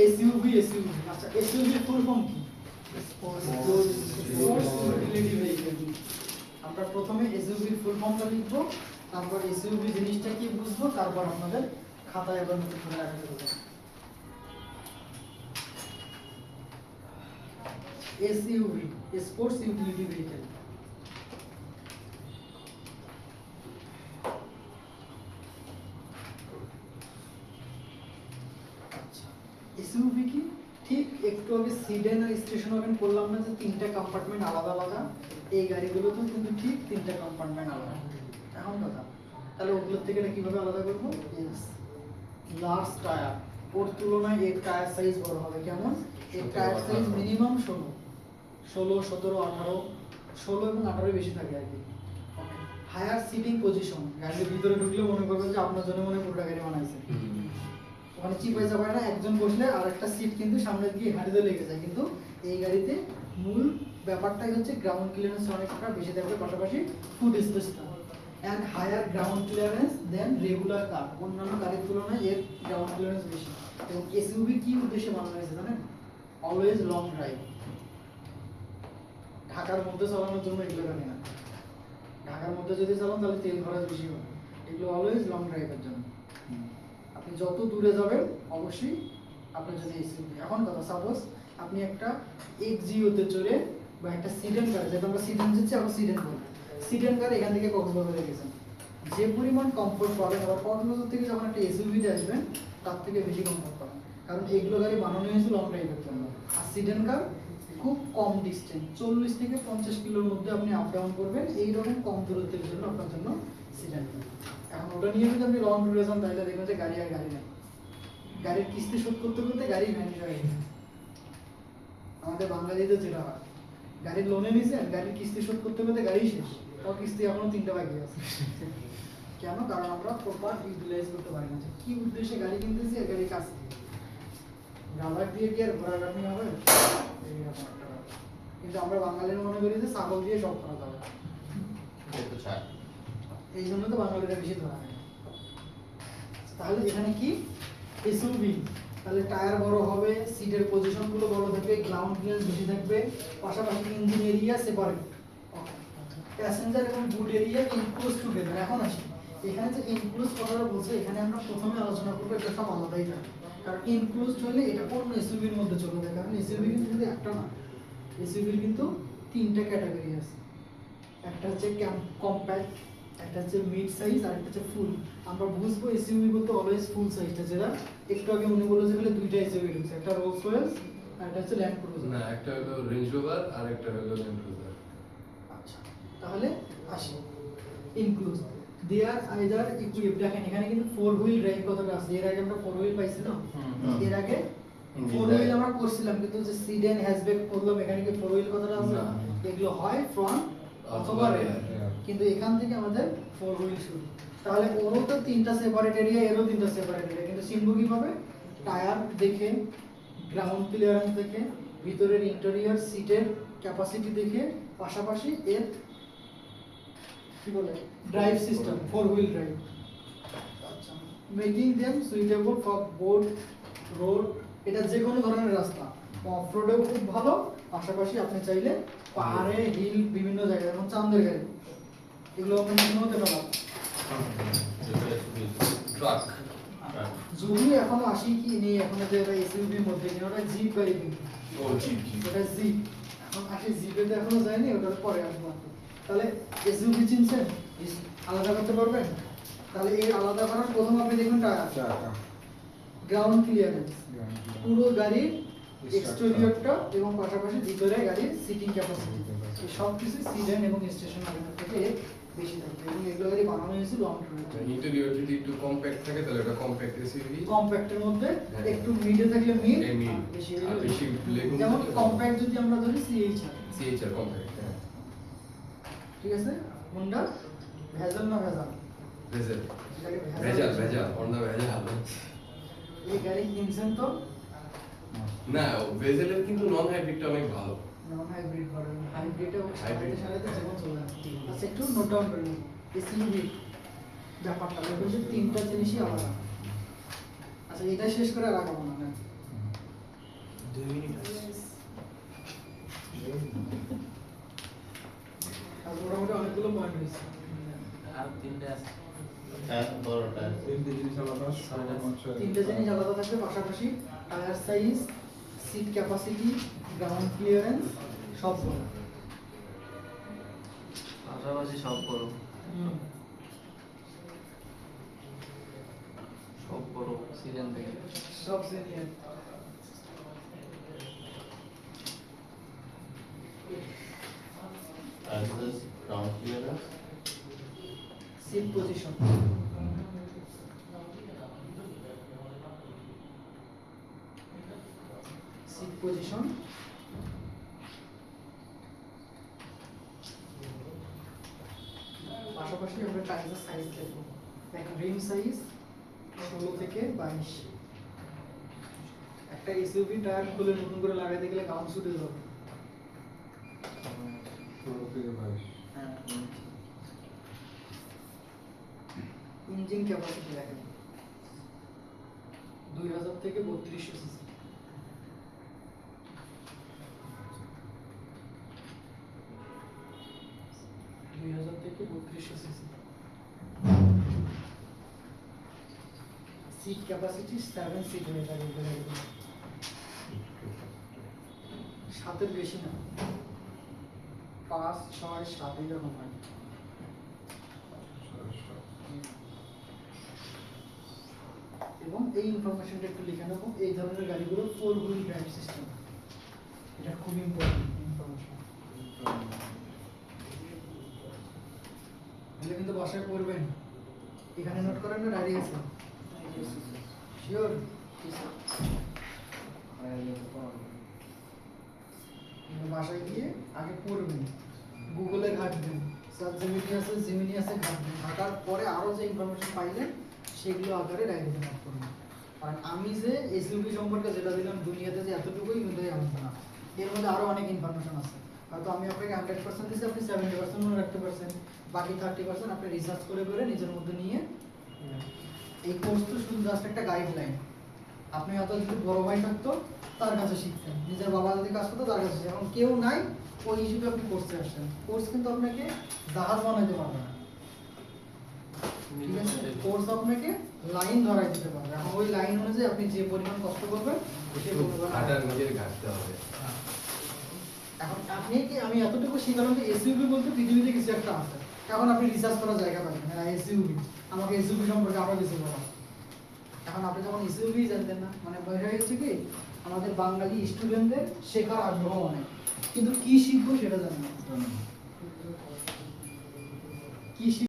SUV আচ্ছা SUV full form কি sports utility vehicle আমরা প্রথমে এসইউভি ফুল ফর্মটা লিখব তারপর এসইউভি জিনিসটা কি বুঝবো তারপর আপনাদের খাতায় এবং নোটে করে রাখতে হবে SUV sports utility vehicle SUV কি ঠিক একটু আগে সিডেন আর স্টেশন ওয়াগন করলাম না যে তিনটা কম্পার্টমেন্ট আলাদা আলাদা এই গাড়িগুলোতেও কিন্তু ঠিক তিনটা কম্পার্টমেন্ট আলাদা এখন কথা তাহলে ওগুলোর থেকে কিভাবে আলাদা করবো লার্জ টায়ার ওর তুলনায় এর টায়ার সাইজ বড় হবে কেমন এর টায়ার সাইজ মিনিমাম 16 17 18 16 এবং 18 বেশি থাকে আর কি হায়ার সিটিং পজিশন গাড়ির ভিতরে ঢুকলে মনে করবেন যে আপনার জন্য মনে পুরো গাড়ি বানাইছে ওখানে চিপ হয়ে যাবে না একজন বসলে আর একটা সিট কিন্তু সামনে দিয়ে হাঁটিতে লেগে যায় কিন্তু এই গাড়িতে মূল ব্যাপারটাই হচ্ছে গ্রাউন্ড ক্লিয়ারেন্স অনেকটা বেশি থাকবে পাশাপাশি ফুট স্পেসটা and higher ground clearance then regular car অন্যান্য গাড়ির তুলনায় এর গ্রাউন্ড ক্লিয়ারেন্স বেশি এবং এসইউভি কি উদ্দেশ্যে বানানো হয়েছে জানেন অলওয়েজ লং ড্রাইভ ঢাকার মধ্যে চালানোর জন্য এগুলো গাড়ি না ঢাকার মধ্যে যদি চালান তাহলে তেল খরচ বেশি হবে এগুলো অলওয়েজ লং ড্রাইভের জন্য আপনি যত দূরে যাবেন অবশ্যই আপনার জন্য এসইউভি এখন কথা সাপোজ আপনি একটা এক্সজিওতে চড়ে বা একটা সিডেন কার যেটা আমরা সিডেন দিচ্ছি আমরা সিডেন বলি সিডেন কার এখান থেকে কক্সবাজারে গেছেন যে পরিমাণ কমফোর্ট পাবেন আবার কক্সবাজার থেকে যখন একটা এসইউভিতে আসবেন তার থেকে বেশি কমফোর্ট পাবেন কারণ এগুলো গাড়ি বানানো হয়েছে লং ড্রাইভের জন্য আর সিডেন কার খুব কম ডিস্টেন্স 40 থেকে 50 কিলোর মধ্যে আপনি আপ ডাউন করবেন এই রকম কম দূরত্বের জন্য আপনার জন্য সিডেন কার এখন ওটা নিয়ে যদি আপনি লং ট্যুরে যান তাহলে দেখবেন যে গাড়ি আর গাড়ি নেই গাড়ির কিস্তি শোধ করতে করতে গাড়ি ভ্যানিশ হয়ে গেছে আমাদের বাঙালিদের যেটা হয় গাড়ির লোনে নিয়েছেন গাড়ির কিস্তি শোধ করতে করতে গাড়ি শেষ তাও কিস্তি এখনো 3টা বাকি আছে কেন কারণ আমরা প্রপার ইউটিলাইজ করতে পারি না কি উদ্দেশ্যে গাড়ি কিনতেছি আর গাড়ি কাজ রাবার দিয়ে কি আর ঘোড়া গাড়ি হবে কিন্তু আমরা বাঙালিরা মনে করি যে ছাগল দিয়ে সব করা যাবে এই জন্য তো বাঙালিরা বেশি ধরা হয় তাহলে এখানে কি এসইউভি তাহলে টায়ার বড় হবে সিটের পজিশন গুলো বড় থাকবে গ্রাউন্ড ক্লিয়ারেন্স বেশি থাকবে পাশাপাশি ইঞ্জিন এরিয়া সেপারেট প্যাসেঞ্জার এবং গুড এরিয়া ইনক্লোজ টুগেদার এখন আসি এখানে যে ইনক্লোজ কথাটা বলছে এখানে আমরা প্রথমে আলোচনা করব এটা সব আলাদাই থাকে কারণ ইনক্লোজ হলে এটা কোন এসইউভির মধ্যে চলে যায় কারণ এসইউভি কিন্তু শুধু একটা না এসইউভির কিন্তু তিনটা ক্যাটাগরি আছে একটা হচ্ছে কম্প্যাক্ট একটা হচ্ছে মিড সাইজ আর একটা হচ্ছে ফুল আমরা বুঝবো এসইউভি বলতে অলওয়েজ ফুল সাইজটা যেটা একটু আগে উনি বলেছে বলে দুইটা এসইউভি রয়েছে একটা রোলস রয়েলস আর একটা হচ্ছে ল্যান্ড ক্রুজার না একটা হলো রেঞ্জ রোভার আর একটা হলো ল্যান্ড ক্রুজার আচ্ছা তাহলে আসি ইনক্লুজ দেয়ার আইদার ইকুইপ দেখেন এখানে কিন্তু 4 হুইল ড্রাইভ কথাটা আছে এর আগে আমরা 4 হুইল পাইছি না এর আগে 4 হুইল আমরা করছিলাম কিন্তু যে সিডেন হ্যাচব্যাক করলাম এখানে কি 4 হুইল কথাটা আছে না এগুলো হয় ফ্রন্ট অথবা রেয়ার কিন্তু এখান থেকে আমাদের 4 হুইল শুরু তাহলে ওরও তো তিনটা সেপারেট এরিয়া এরও তিনটা সেপারেট এরিয়া কিন্তু চিনবো কিভাবে টায়ার দেখে গ্রাউন্ড ক্লিয়ারেন্স দেখে ভিতরের ইন্টেরিয়র সিটের ক্যাপাসিটি দেখে পাশাপাশি এর কি বলে ড্রাইভ সিস্টেম 4 হুইল ড্রাইভ আচ্ছা making them suitable for both road এটা যে কোনো ধরনের রাস্তা অফ রোডেও খুব ভালো পাশাপাশি আপনি চাইলে পাহাড়ে হিল বিভিন্ন জায়গায় যেমন চাঁদের গাড়ি এগুলো আপনি মনে হতে পারেন ট্রাক যদি এখনো আসি কি নেই এখনো যে এটা এসইউভির মধ্যে কিনা ওটা জিপ গাড়ি কিন্তু ও জিপ ওটা জিপ এখন আসি জিপে তো এখনো যায়নি ওটার পরে আসবো তাহলে এসইউভি চিনছেন আলাদা করতে পারবেন তাহলে এই আলাদা করার প্রথম আপনি দেখুন টায়ার গ্রাউন্ড ক্লিয়ারেন্স পুরো গাড়ির এক্সটেরিয়রটা এবং পাশাপাশি ভিতরে গাড়ির সিটিং ক্যাপাসিটি এই সব কিছু সিডেন এবং স্টেশন ওয়াগন থেকে বেশি থাকবে এবং এগুলো গাড়ি বানানো হয়েছে লং ট্যুরে ইন্টেরিয়র যদি একটু কম্প্যাক্ট থাকে তাহলে এটা কম্প্যাক্ট এসইউভি কম্প্যাক্টের মধ্যে একটু মিডে থাকলে মিড বেশি আর বেশি লেগুন যেমন কম্প্যাক্ট যদি আমরা ধরি সিএইচআর সিএইচআর কম্প্যাক্ট হ্যাঁ ঠিক আছে হোন্ডা ভেজাল না ভেজাল ভেজাল ভেজাল ভেজাল হোন্ডা ভেজাল এই গাড়ি কিনছেন তো না ভেজালের কিন্তু নন হাইব্রিডটা অনেক ভালো নন হাইব্রিড করেন হাইব্রিডে Hybrid সাথে জীবন চলে না আচ্ছা একটু নোট ডাউন করে নিন এসইউভি ব্যাপারটা দেখুন যে তিনটা জিনিসই আলাদা আচ্ছা এটা শেষ করে আর আগাবো না তিনটে জিনিস আলাদা থাকবে পাশাপাশি, tyre size, seat capacity, ground clearance সব বড়। পাশাপাশি সব বড়, সব বড় সিজন থেকে। সব senior. ground clearance, seat position, seat position, পাশাপাশি আমরা টায়ারের সাইজ দেখব। দেখেন রিম সাইজ 16 থেকে 22। একটা এসইউভি টায়ার খুলে নতুন করে লাগাইতে গেলে গাউন ছুটে যাবে। হ্যাঁ। ইঞ্জিন ক্যাপাসিটি দেখেন 2000 থেকে 3200 সিসি। সিট ক্যাপাসিটি 7 সিট হয়ে থাকে এগুলো, 7-এর বেশি না, 5, 6, 7 এরকম হয়। এবং এই ইনফরমেশনটা একটু লিখে নেবো, এই ধরনের গাড়িগুলো 4 হুইল ড্রাইভ সিস্টেম, এটা খুব ইম্পর্টেন্ট ইনফরমেশন। এগুলো কিন্তু বাসায় করবেন, এখানে নোট করেন না ডায়েরি আছে? শিওর? বাসায় গিয়ে আগে পড়বেন, গুগলে ঘাটবেন, সার্চ জিমিনি আছে ঘাটবেন, ঘাটার পরে আরো যে ইনফরমেশন পাইলেন সেগুলো আকারে ডায়েরিতে নোট করবেন। কারণ আমি যে এসইউভি সম্পর্কে যেটা দিলাম দুনিয়াতে যে এতটুকুই কিন্তু এমন না, এর মধ্যে আরো অনেক ইনফরমেশন আছে। হয়তো আমি আপনাকে 100% দিচ্ছি, আপনি 70% মনে রাখতে পারছেন, বাকি 30% আপনি রিসার্চ করে করে নিজের মধ্যে নিয়ে। এই কোর্স তো শুধু জাস্ট একটা গাইডলাইন। আপনি হয়তো যদি বড় ভাই থাকতো তার কাছে শিখতেন, নিজের বাবা যদি কাজ করতো তার কাছে, এখন কেউ নাই, ওই হিসেবে আপনি কোর্সে আসছেন। কোর্স কিন্তু আপনাকে জাহাজ বানাইতে পারবে না, ঠিক আছে? কোর্স আপনাকে লাইন ধরাই দিতে পারবে, এখন ওই লাইন অনুযায়ী আপনি যে পরিমাণ কষ্ট করবেন সে পরিমাণ হাঁটার নিজের ঘাটতে হবে। এখন আপনি কি, আমি এতটুকু শিখালাম যে এসইউভি বলতে পৃথিবীতে কিছু একটা আছে, এখন আপনি রিসার্চ করার জায়গা পাবেন। হ্যাঁ এসইউভি, আমাকে এসইউভি সম্পর্কে আরো কিছু বলা। এখন আপনি যখন এসইউভি জানতেন না, মানে বইটা হচ্ছে কি আমাদের বাঙালি স্টুডেন্টদের শেখার আগ্রহ অনেক, কিন্তু কি শিখবো সেটা জানেন না।